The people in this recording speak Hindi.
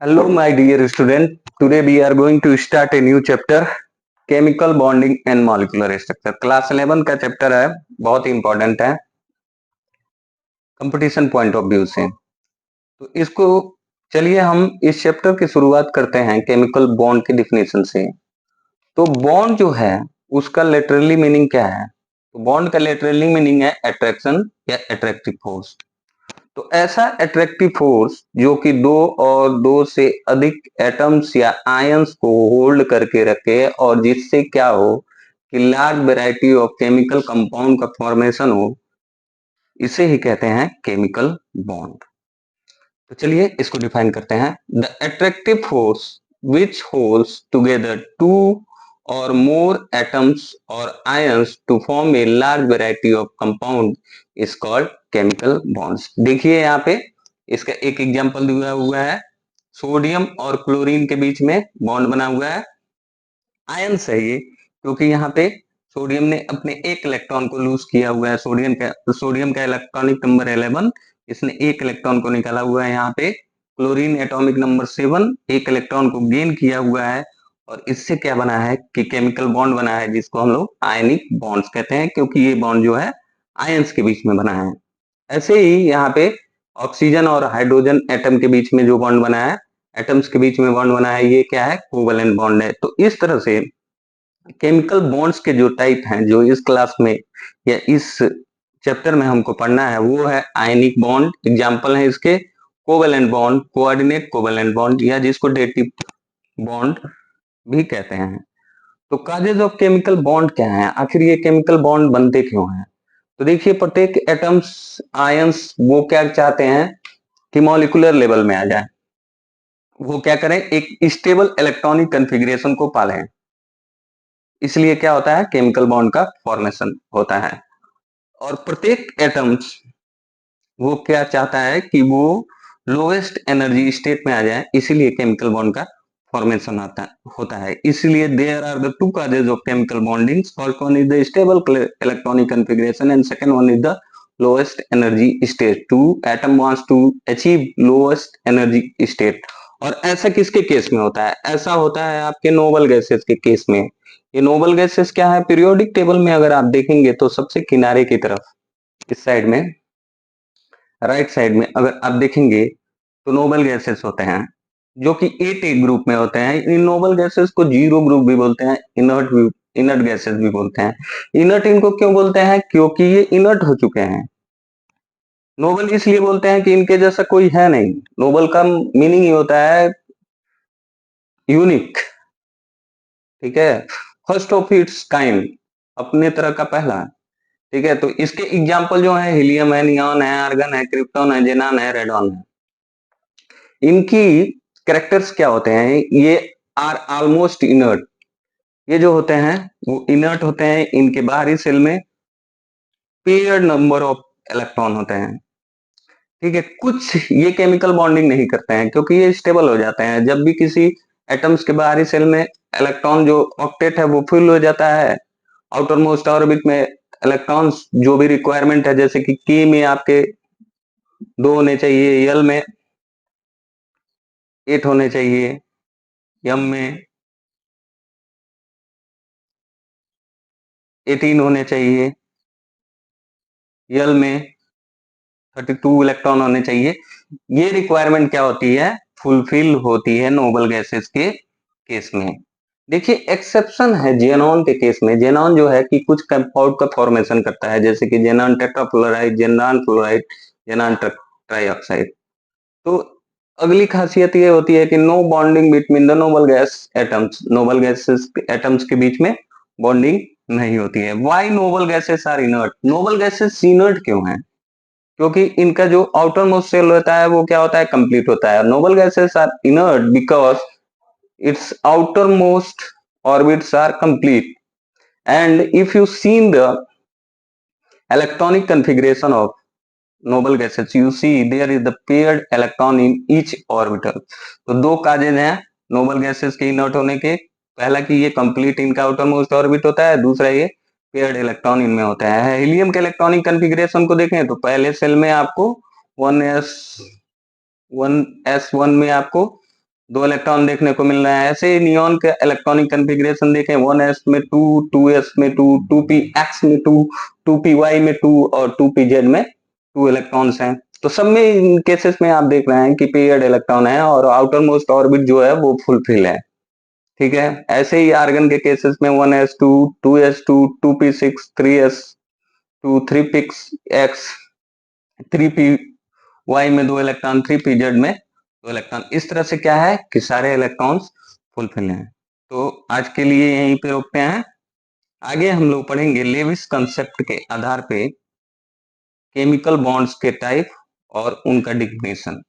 Hello, my dear student. Today we are going to start a new chapter, chemical bonding and molecular structure. Class 11 का चैप्टर है, बहुत ही इंपॉर्टेंट है कंपटीशन पॉइंट ऑफ व्यू से। तो इसको चलिए हम इस चैप्टर की शुरुआत करते हैं केमिकल बॉन्ड की डिफिनेशन से। तो बॉन्ड जो है उसका लिटरली मीनिंग क्या है? तो बॉन्ड का लिटरली मीनिंग है अट्रैक्शन या अट्रैक्टिव फोर्स। तो ऐसा अट्रैक्टिव फोर्स जो कि दो और दो से अधिक एटम्स या आयंस को होल्ड करके रखे और जिससे क्या हो कि large variety of chemical compound का फॉर्मेशन हो, इसे ही कहते हैं केमिकल बॉन्ड। तो चलिए इसको डिफाइन करते हैं। The attractive force which holds together two or more atoms or ions to form a large variety of compound is called chemical bonds. देखिए यहाँ पे इसका एक एग्जांपल दिया हुआ है, सोडियम और क्लोरीन के बीच में बॉन्ड बना हुआ है। आयंस है ये, क्योंकि यहाँ पे सोडियम ने अपने एक इलेक्ट्रॉन को लूज किया हुआ है। सोडियम का इलेक्ट्रॉनिक नंबर 11, इसने एक इलेक्ट्रॉन को निकाला हुआ है। यहाँ पे क्लोरीन एटॉमिक नंबर 7 एक इलेक्ट्रॉन को गेन किया हुआ है और इससे क्या बना है कि केमिकल बॉन्ड बना है, जिसको हम लोग आयनिक बॉन्ड्स कहते हैं, क्योंकि ये बॉन्ड जो है आयंस के बीच में बना है। ऐसे ही यहाँ पे ऑक्सीजन और हाइड्रोजन एटम के बीच में जो बॉन्ड बना है, एटम्स के बीच में बॉन्ड बना है, ये क्या है? कोवेलेंट बॉन्ड है। तो इस तरह से केमिकल बॉन्ड्स के जो टाइप हैं जो इस क्लास में या इस चैप्टर में हमको पढ़ना है, वो है आयनिक बॉन्ड। एग्जांपल है इसके covalent bond, coordinate covalent bond, या जिसको डेटिव बॉन्ड भी कहते हैं। तो काजेज ऑफ केमिकल बॉन्ड क्या है, आखिर ये केमिकल बॉन्ड बनते क्यों हैं? तो देखिए, प्रत्येक एटम्स आयंस वो क्या चाहते हैं कि मॉलिक्यूलर लेवल में आ जाए, वो क्या करें, एक स्टेबल इलेक्ट्रॉनिक कॉन्फ़िगरेशन को पालें। इसलिए क्या होता है, केमिकल बॉन्ड का फॉर्मेशन होता है। और प्रत्येक एटम्स वो क्या चाहता है कि वो लोएस्ट एनर्जी स्टेट में आ जाए, इसीलिए केमिकल बॉन्ड का फॉर्मेशन होता है। इसलिए there are the two causes of chemical bonding. First one is the stable electronic configuration and second one is the lowest energy state. Two atom wants to achieve lowest energy state. और ऐसा किसके केस में होता है? ऐसा होता है आपके नोबल गैसेस के केस में। ये नोबल गैसेस क्या है, पीरियोडिक टेबल में अगर आप देखेंगे तो सबसे किनारे की तरफ इस साइड में, राइट साइड में अगर आप देखेंगे तो नोबल गैसेस होते हैं जो कि 8 ग्रुप में होते हैं। इन नोबल गैसेस को जीरो ग्रुप भी बोलते हैं, इनर्ट गैसेस भी बोलते हैं। इनर्ट इनको क्यों बोलते हैं? क्योंकि ये इनर्ट हो चुके हैं। नोबल इसलिए बोलते हैं कि इनके जैसा कोई है नहीं। नोबल का मीनिंग ही होता है यूनिक, ठीक है, फर्स्ट ऑफ इट्स काइंड, अपने तरह का पहला। ठीक है, तो इसके एग्जाम्पल जो है हीलियम है, नियॉन है, आर्गन है, क्रिप्टॉन है, जेनान है, रेडॉन है। इनकी कैरेक्टर्स क्या होते हैं? ये आर ऑलमोस्ट इनर्ट। ये जो होते हैं वो इनर्ट होते हैं। इनके बाहरी सेल में पेयर्ड नंबर ऑफ इलेक्ट्रॉन होते हैं। ठीक है, कुछ ये केमिकल बॉन्डिंग नहीं करते हैं क्योंकि ये स्टेबल हो जाते हैं। जब भी किसी एटम्स के बाहरी सेल में इलेक्ट्रॉन जो ऑक्टेट है वो फिल हो जाता है, आउटर मोस्ट ऑर्बिट में इलेक्ट्रॉन्स जो भी रिक्वायरमेंट है, जैसे कि की में आपके 2 होने चाहिए, यल में 8 होने चाहिए, यम में 18 होने चाहिए, यल में 32 इलेक्ट्रॉन होने चाहिए। ये रिक्वायरमेंट क्या होती है, फुलफिल होती है नोबल गैसेस के केस में। देखिए, एक्सेप्शन है जेनॉन के केस में। जेनॉन जो है कि कुछ कंपाउंड का फॉर्मेशन करता है, जैसे कि xenon tetrafluoride, xenon fluoride, xenon trioxide. तो अगली खासियत ये होती है कि no bonding between the noble gas atoms. Noble gases atoms के बीच में बॉन्डिंग नहीं होती है। Why noble gases are inert? Noble gases inert क्यों है? क्योंकि इनका जो आउटर मोस्ट शेल होता है वो क्या होता है, कंप्लीट होता है। Noble gases are inert because its outer most orbits are complete, and if you seen the electronic configuration of noble gases, you see there is the paired electron in each orbital। तो दो काजेज हैं नोबल गैसेस के इनर्ट होने के। पहला कि ये कंप्लीट इनका आउटर मोस्ट ऑर्बिट होता है, दूसरा ये पेयर्ड इलेक्ट्रॉन इनमें होता है। हीलियम के इलेक्ट्रॉनिक कॉन्फ़िगरेशन को देखें तो पहले सेल में आपको 1s1 में आपको 2 इलेक्ट्रॉन देखने को मिल रहे हैं। ऐसे ही नियॉन के इलेक्ट्रॉनिक कॉन्फ़िगरेशन देखें, 1s में 2, 2s में 2, 2px में 2, 2py में 2 और 2pz में 2 इलेक्ट्रॉन्स हैं। तो सब में इन केसेस में आप देख रहे हैं कि पेयर्ड इलेक्ट्रॉन है और आउटर मोस्ट ऑर्बिट जो है वो फुलफिल है। ठीक है, ऐसे ही आर्गन के केसेस में 1s2, 2s2, 2p6, 3s2, 3px, 3py में 2 इलेक्ट्रॉन, 3pz में 2 इलेक्ट्रॉन। इस तरह से क्या है कि सारे इलेक्ट्रॉन्स फुलफिल हैं। तो आज के लिए यहीं पे रोकते हैं। आगे हम लोग पढ़ेंगे लेविस कंसेप्ट के आधार पे केमिकल बॉन्ड्स के टाइप और उनका डिफिनेशन।